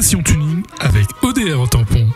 Passion Tuning avec ODR en tampon.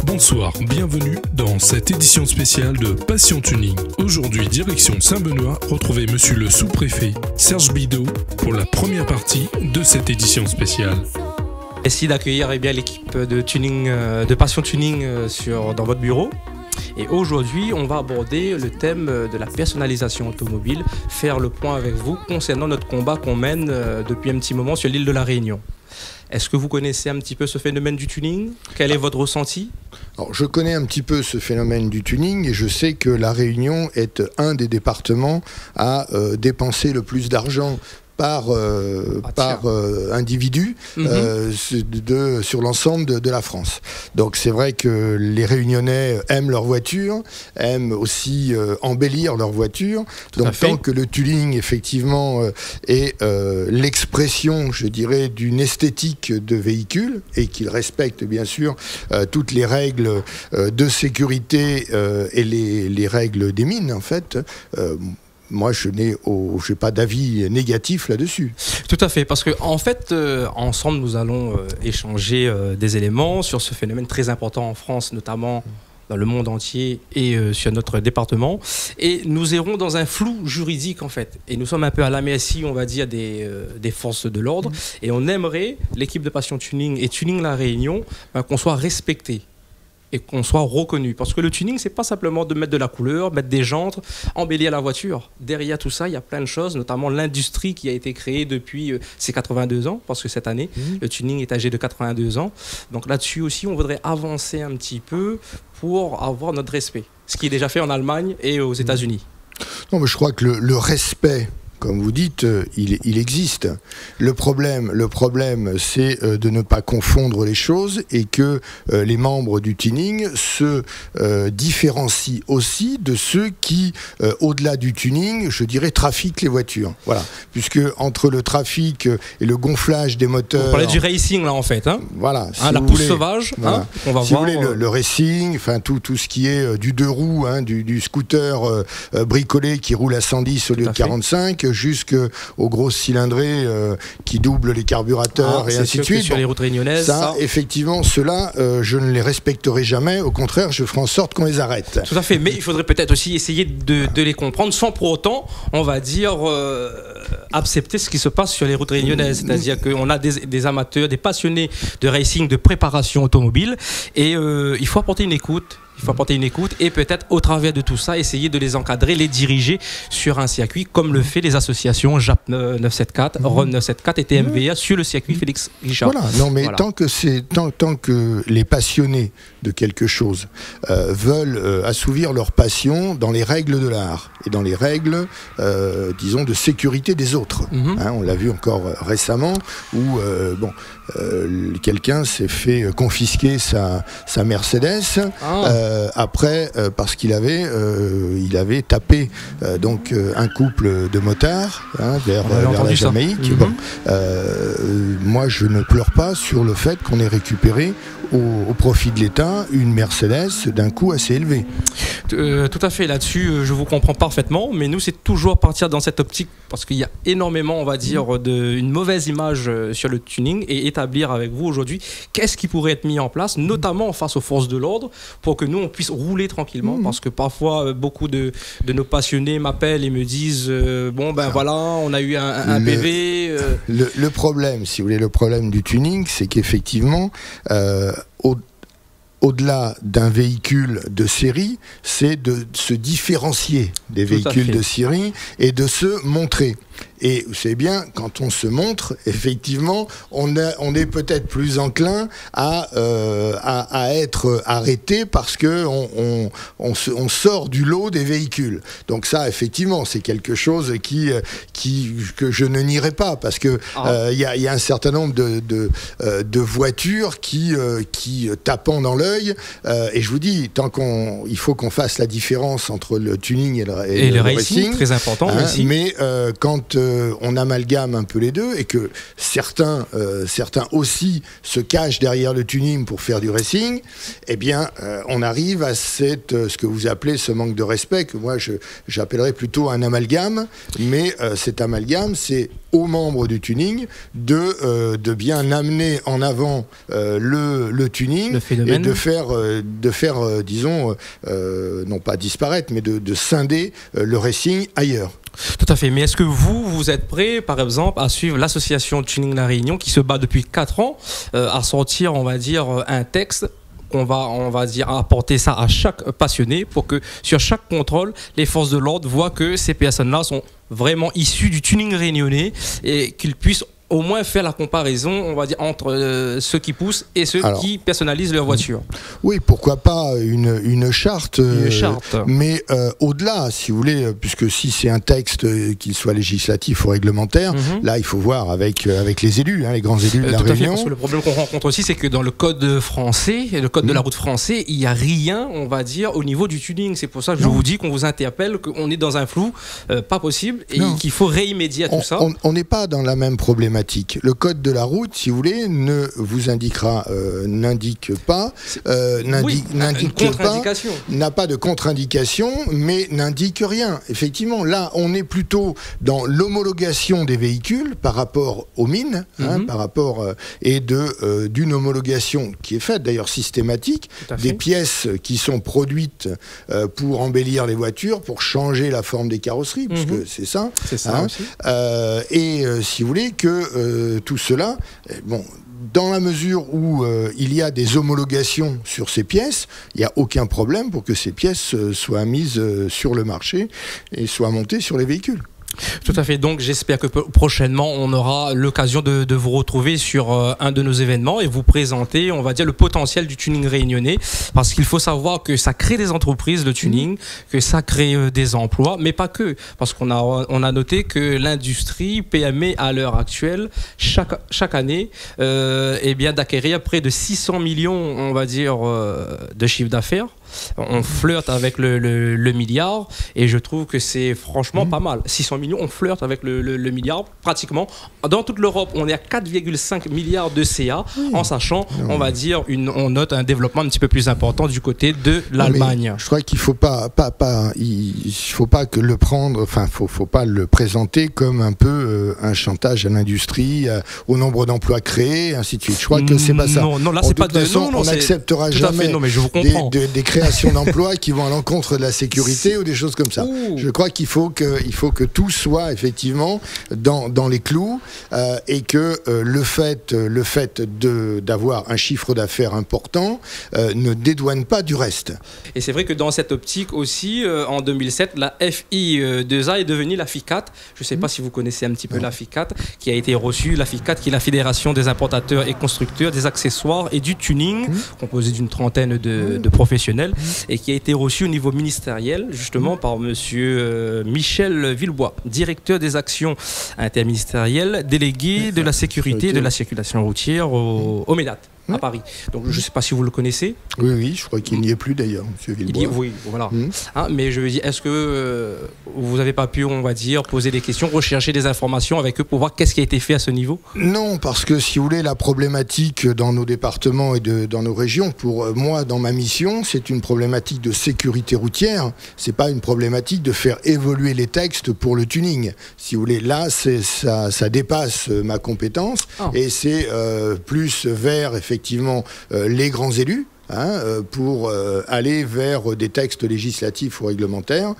Bonsoir, bienvenue dans cette édition spéciale de Passion Tuning. Aujourd'hui, direction Saint-Benoît, retrouvez monsieur le sous-préfet Serge Bidot pour la première partie de cette édition spéciale. Merci d'accueillir l'équipe de tuning, de Passion Tuning dans votre bureau. Et aujourd'hui, on va aborder le thème de la personnalisation automobile, faire le point avec vous concernant notre combat qu'on mène depuis un petit moment sur l'île de la Réunion. Est-ce que vous connaissez un petit peu ce phénomène du tuning? Quel est votre ressenti? Alors, je connais un petit peu ce phénomène du tuning et je sais que la Réunion est un des départements à dépenser le plus d'argent par individu sur l'ensemble de la France. Donc c'est vrai que les Réunionnais aiment leur voiture, aiment aussi embellir leur voiture. Donc tant que le tuning effectivement est l'expression, je dirais, d'une esthétique de véhicule et qu'il respecte bien sûr toutes les règles de sécurité et les règles des mines en fait. Moi, je n'ai pas d'avis négatif là-dessus. Tout à fait, parce que en fait, ensemble, nous allons échanger des éléments sur ce phénomène très important en France, notamment dans le monde entier et sur notre département. Et nous irons dans un flou juridique, en fait. Et nous sommes un peu à la merci, on va dire, des forces de l'ordre. Et on aimerait, l'équipe de Passion Tuning et Tuning La Réunion, qu'on soit respecté et qu'on soit reconnu. Parce que le tuning, c'est pas simplement de mettre de la couleur, mettre des jantes, embellir la voiture. Derrière tout ça, il y a plein de choses, notamment l'industrie qui a été créée depuis ses 82 ans, parce que cette année, le tuning est âgé de 82 ans. Donc là-dessus aussi, on voudrait avancer un petit peu pour avoir notre respect. Ce qui est déjà fait en Allemagne et aux États-Unis. Non, mais je crois que le respect, comme vous dites, il existe. Le problème, c'est de ne pas confondre les choses et que les membres du tuning se différencient aussi de ceux qui, au-delà du tuning, je dirais, trafiquent les voitures. Voilà. Puisque entre le trafic et le gonflage des moteurs... On parlait du racing, là, en fait. Hein, voilà. Si la pousse sauvage. Voilà. Hein, on va si voir, vous voulez, le racing, enfin tout ce qui est du deux roues, du scooter bricolé qui roule à 110 au lieu de 45, jusqu'aux grosses cylindrées qui doublent les carburateurs et ainsi de suite. Sur les routes réunionnaises, effectivement, ceux-là, je ne les respecterai jamais. Au contraire, je ferai en sorte qu'on les arrête. Tout à fait, mais il faudrait peut-être aussi essayer de les comprendre sans pour autant, on va dire, accepter ce qui se passe sur les routes réunionnaises. C'est-à-dire qu'on a des amateurs, des passionnés de racing, de préparation automobile, et il faut apporter une écoute. Il faut apporter une écoute et peut-être au travers de tout ça, essayer de les encadrer, les diriger sur un circuit comme le fait les associations JAP 974, RON 974 et TMVA sur le circuit Félix Richard. Voilà, non mais tant que les passionnés de quelque chose veulent assouvir leur passion dans les règles de l'art et dans les règles, disons, de sécurité des autres. On l'a vu encore récemment où quelqu'un s'est fait confisquer sa Mercedes. Après, parce qu'il avait tapé un couple de motards vers la Jamaïque. Moi, je ne pleure pas sur le fait qu'on ait récupéré au profit de l'État une Mercedes d'un coût assez élevé. Tout à fait, là-dessus, je vous comprends parfaitement, mais nous, c'est toujours partir dans cette optique parce qu'il y a énormément, on va dire, une mauvaise image sur le tuning et établir avec vous aujourd'hui qu'est-ce qui pourrait être mis en place, notamment face aux forces de l'ordre, pour que nous, on puisse rouler tranquillement, parce que parfois, beaucoup de nos passionnés m'appellent et me disent voilà, on a eu un PV. Le problème, si vous voulez, le problème du tuning, c'est qu'effectivement, au-delà d'un véhicule de série, c'est de se différencier des véhicules de série et de se montrer. Et vous savez bien, quand on se montre, effectivement, on est peut-être plus enclin à être arrêté parce que on sort du lot des véhicules. Donc ça, effectivement, c'est quelque chose que je ne nierai pas, parce que il y a un certain nombre de voitures qui tapant dans l'œil. Et je vous dis, il faut qu'on fasse la différence entre le tuning et le racing, très important. Aussi. Mais quand on amalgame un peu les deux, et que certains aussi se cachent derrière le tuning pour faire du racing, eh bien, on arrive à ce que vous appelez ce manque de respect, que moi j'appellerais plutôt un amalgame. Mais cet amalgame, c'est aux membres du tuning de bien amener en avant le tuning, et de faire disons, non pas disparaître, mais de scinder le racing ailleurs. Tout à fait. Mais est-ce que vous êtes prêt, par exemple, à suivre l'association Tuning La Réunion, qui se bat depuis 4 ans à sortir, on va dire, un texte on va dire apporter ça à chaque passionné, pour que sur chaque contrôle, les forces de l'ordre voient que ces personnes-là sont vraiment issues du tuning réunionnais, et qu'ils puissent au moins faire la comparaison, on va dire, entre ceux qui poussent et ceux qui personnalisent leur voiture. Oui, pourquoi pas une charte, mais au-delà, si vous voulez, puisque si c'est un texte, qu'il soit législatif ou réglementaire, là, il faut voir avec les élus, les grands élus de la Réunion. Parce que le problème qu'on rencontre aussi, c'est que dans le code français, le code de la route français, il n'y a rien, on va dire, au niveau du tuning. C'est pour ça que je vous dis qu'on vous interpelle, qu'on est dans un flou pas possible, et qu'il faut réimédier à tout ça. On n'est pas dans la même problématique. Le code de la route, si vous voulez, ne vous n'indique pas, n'a pas de contre-indication, mais n'indique rien. Effectivement, là, on est plutôt dans l'homologation des véhicules par rapport aux mines, par rapport et d'une homologation qui est faite d'ailleurs systématique, des pièces qui sont produites pour embellir les voitures, pour changer la forme des carrosseries, puisque c'est ça. C'est ça aussi. Et si vous voulez que tout cela, dans la mesure où il y a des homologations sur ces pièces, il n'y a aucun problème pour que ces pièces soient mises sur le marché et soient montées sur les véhicules. Tout à fait. Donc j'espère que prochainement on aura l'occasion de vous retrouver sur un de nos événements et vous présenter, on va dire, le potentiel du tuning réunionnais, parce qu'il faut savoir que ça crée des entreprises, le tuning, que ça crée des emplois, mais pas que, parce qu'on a noté que l'industrie PME à l'heure actuelle, chaque année, d'acquérir près de 600 millions, on va dire, de chiffre d'affaires. On flirte avec le milliard, et je trouve que c'est franchement pas mal. 600 millions, on flirte avec le milliard pratiquement. Dans toute l'Europe, on est à 4,5 milliards de CA, en sachant, on va dire, on note un développement un petit peu plus important du côté de l'Allemagne. Je crois qu'il faut pas que le prendre, enfin, faut pas le présenter comme un peu un chantage à l'industrie, au nombre d'emplois créés, ainsi de suite. Je crois que c'est pas ça. Non, là c'est pas de façon, on n'acceptera jamais des créations d'emplois qui vont à l'encontre de la sécurité ou des choses comme ça. Je crois qu'il faut que tout soit effectivement dans les clous, et que le fait d'avoir un chiffre d'affaires important ne dédouane pas du reste. Et c'est vrai que dans cette optique aussi, en 2007, la FI2A est devenue la FICAT. Je ne sais pas si vous connaissez un petit peu la FICAT, qui a été reçue, la FICAT qui est la Fédération des importateurs et constructeurs des accessoires et du tuning, composée d'une trentaine de professionnels, et qui a été reçu au niveau ministériel, justement, par monsieur Michel Villebois, directeur des actions interministérielles, délégué de la sécurité et de la circulation routière au MEDAT. À Paris. Donc je ne sais pas si vous le connaissez. Oui, je crois qu'il n'y est plus d'ailleurs, M. Villebois. Oui, voilà. Mais je veux dire, est-ce que vous n'avez pas pu, on va dire, poser des questions, rechercher des informations avec eux pour voir qu'est-ce qui a été fait à ce niveau? Non, parce que si vous voulez, la problématique dans nos départements et dans nos régions, pour moi, dans ma mission, c'est une problématique de sécurité routière. C'est pas une problématique de faire évoluer les textes pour le tuning. Si vous voulez, là, ça dépasse ma compétence, et c'est plus vers effectivement les grands élus, pour aller vers des textes législatifs ou réglementaires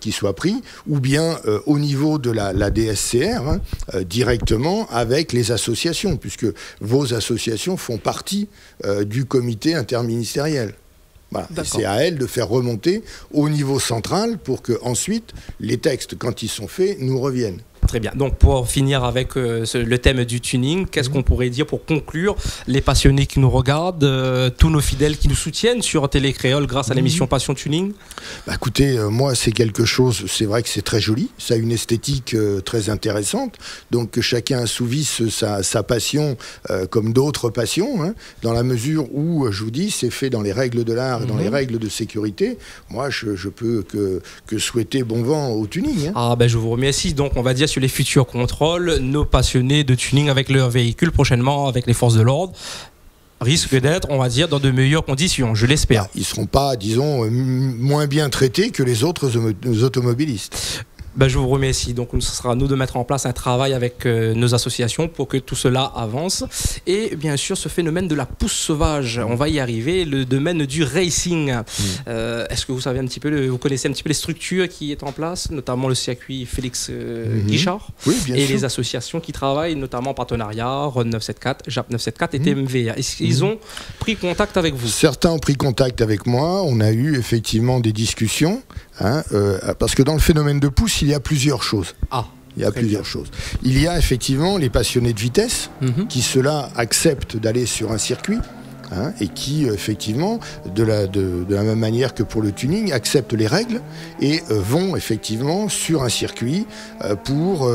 qui soient pris, ou bien au niveau de la DSCR, directement avec les associations, puisque vos associations font partie du comité interministériel. Voilà. C'est à elles de faire remonter au niveau central pour que ensuite les textes, quand ils sont faits, nous reviennent. Très bien. Donc, pour finir avec le thème du tuning, qu'est-ce qu'on pourrait dire pour conclure les passionnés qui nous regardent, tous nos fidèles qui nous soutiennent sur Télé Créole grâce à l'émission Passion Tuning? Écoutez, moi, c'est quelque chose, c'est vrai que c'est très joli, ça a une esthétique très intéressante, donc que chacun assouvisse sa passion comme d'autres passions, hein, dans la mesure où, je vous dis, c'est fait dans les règles de l'art et dans les règles de sécurité. Moi, je peux que souhaiter bon vent au tuning. Hein. Ah ben, je vous remercie. Donc, on va dire sur les futurs contrôles, nos passionnés de tuning avec leur véhicule prochainement avec les forces de l'ordre risquent d'être, on va dire, dans de meilleures conditions, je l'espère. Ils ne seront pas, disons, moins bien traités que les autres automobilistes. Ben, je vous remercie. Donc, ce sera à nous de mettre en place un travail avec nos associations pour que tout cela avance. Et bien sûr, ce phénomène de la pousse sauvage, on va y arriver, le domaine du racing. Est-ce que vous savez un petit peu, vous connaissez un petit peu les structures qui sont en place, notamment le circuit Félix Guichard, oui, bien et sûr. les associations qui travaillent, notamment en partenariat, RON 974, JAP 974 et TMVA. Est-ce qu'ils ont pris contact avec vous? Certains ont pris contact avec moi. On a eu effectivement des discussions. Hein, parce que dans le phénomène de pousse, il y a plusieurs choses. Il y a plusieurs choses. Il y a effectivement les passionnés de vitesse qui, ceux-là, acceptent d'aller sur un circuit. Hein, et qui, effectivement, de la même manière que pour le tuning, acceptent les règles et vont, effectivement, sur un circuit pour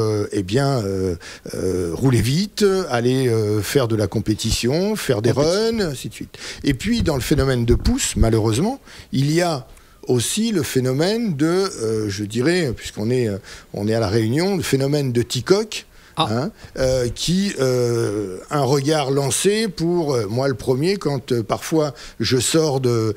rouler vite, aller faire de la compétition, faire des runs, ainsi de suite. Et puis, dans le phénomène de pousse, malheureusement, il y a aussi le phénomène de, je dirais, puisqu'on est à La Réunion, le phénomène de TICOC, qui un regard lancé pour moi le premier quand parfois je sors de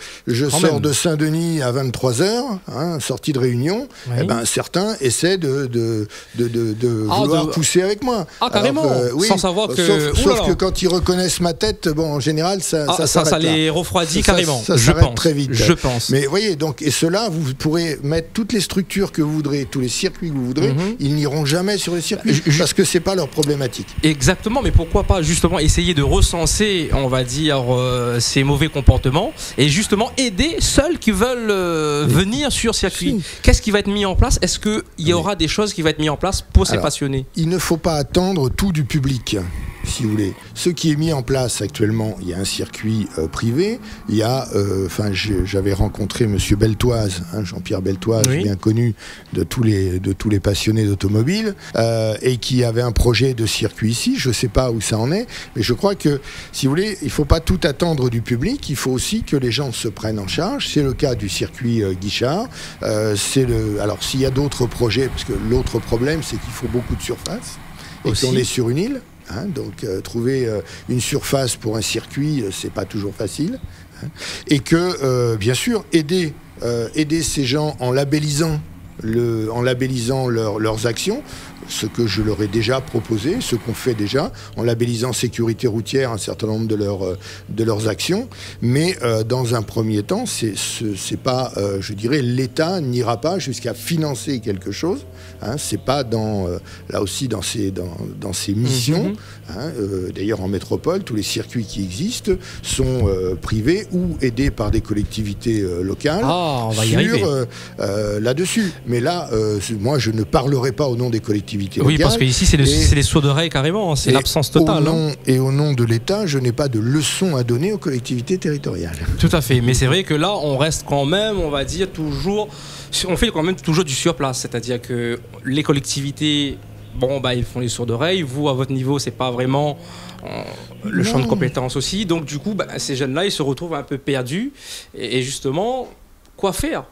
Saint-Denis à 23h, hein, sortie de Réunion, oui. Certains essaient de vouloir pousser avec moi. Carrément, oui, sans savoir que... Sauf que quand ils reconnaissent ma tête, bon, en général, ça les refroidit carrément. Ça s'arrête très vite. Je pense. Mais voyez, donc, et cela, vous pourrez mettre toutes les structures que vous voudrez, tous les circuits que vous voudrez, ils n'iront jamais sur les circuits, parce que c'est pas leur problématique. Exactement, mais pourquoi pas justement essayer de recenser, on va dire, ces mauvais comportements et justement aider ceux qui veulent venir sur circuit. Qu'est-ce qui va être mis en place? Est-ce qu'il y aura des choses qui vont être mises en place pour ces passionnés? Il ne faut pas attendre tout du public, si vous voulez. Ce qui est mis en place actuellement, il y a un circuit privé, il y a, j'avais rencontré Monsieur Beltoise, hein, Jean-Pierre Beltoise, bien connu de tous les passionnés d'automobile, et qui avait un projet de circuit ici. Je ne sais pas où ça en est, mais je crois que, si vous voulez, il ne faut pas tout attendre du public, il faut aussi que les gens se prennent en charge. C'est le cas du circuit Guichard. Alors, s'il y a d'autres projets, parce que l'autre problème, c'est qu'il faut beaucoup de surface, et qu'on est sur une île. Hein, donc trouver une surface pour un circuit, c'est pas toujours facile. Hein, et que, bien sûr, aider ces gens en labellisant leurs actions, ce que je leur ai déjà proposé, ce qu'on fait déjà, en labellisant sécurité routière un certain nombre de leurs actions. Mais dans un premier temps, c'est pas, je dirais, l'État n'ira pas jusqu'à financer quelque chose. Hein, c'est pas là aussi dans ces missions. Hein, d'ailleurs, en métropole, tous les circuits qui existent sont privés ou aidés par des collectivités locales. On va y arriver. Là-dessus. Mais là, moi, je ne parlerai pas au nom des collectivités locales. Oui, parce qu'ici, c'est les sourds d'oreille carrément. C'est l'absence totale. Et au nom de l'État, je n'ai pas de leçon à donner aux collectivités territoriales. Tout à fait. Mais c'est vrai que là, on reste quand même, on va dire, toujours... On fait quand même toujours du surplace. C'est-à-dire que les collectivités... ils font les sourds d'oreille. Vous, à votre niveau, c'est pas vraiment le champ de compétences aussi. Donc, du coup, ces jeunes-là, ils se retrouvent un peu perdus. Et justement, quoi faire?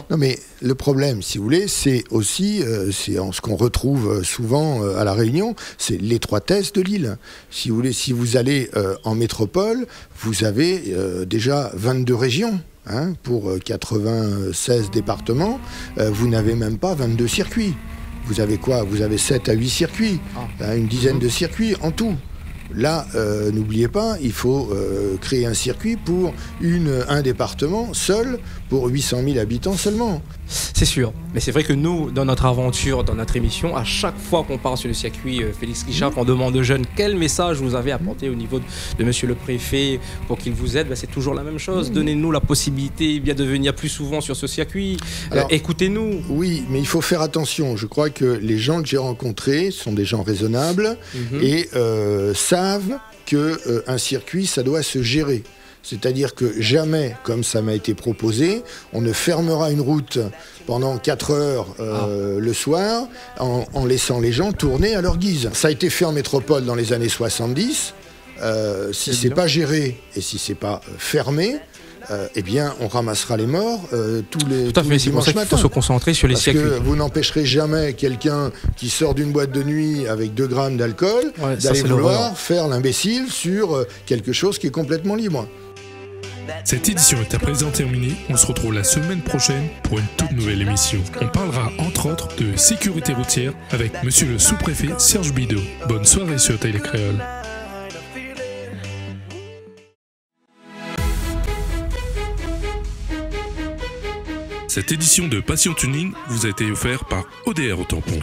Non, mais le problème, si vous voulez, c'est aussi ce qu'on retrouve souvent à La Réunion, c'est l'étroitesse de l'île. Si vous voulez, si vous allez en métropole, vous avez déjà 22 régions. Hein, pour 96 départements, vous n'avez même pas 22 circuits. Vous avez quoi? Vous avez 7 à 8 circuits, une dizaine de circuits en tout. Là, n'oubliez pas, il faut créer un circuit pour un département seul, pour 800 000 habitants seulement. C'est sûr. Mais c'est vrai que nous, dans notre aventure, dans notre émission, à chaque fois qu'on part sur le circuit Félix Richard, qu'on demande aux jeunes quel message vous avez apporté au niveau de monsieur le préfet pour qu'il vous aide, c'est toujours la même chose. Donnez-nous la possibilité de venir plus souvent sur ce circuit. Écoutez-nous. Oui, mais il faut faire attention. Je crois que les gens que j'ai rencontrés sont des gens raisonnables et savent qu'un circuit, ça doit se gérer. C'est-à-dire que jamais, comme ça m'a été proposé, on ne fermera une route pendant 4 heures le soir en laissant les gens tourner à leur guise. Ça a été fait en métropole dans les années 70. Si c'est pas géré et si c'est pas fermé, eh bien, on ramassera les morts tous les dimanches matin. Il faut se concentrer sur les circuits. Parce que vous n'empêcherez jamais quelqu'un qui sort d'une boîte de nuit avec 2 grammes d'alcool d'aller vouloir faire l'imbécile sur quelque chose qui est complètement libre. Cette édition est à présent terminée. On se retrouve la semaine prochaine pour une toute nouvelle émission. On parlera entre autres de sécurité routière avec monsieur le sous-préfet Serge Bidot. Bonne soirée sur Télé Créole. Cette édition de Passion Tuning vous a été offerte par ODR au tampon.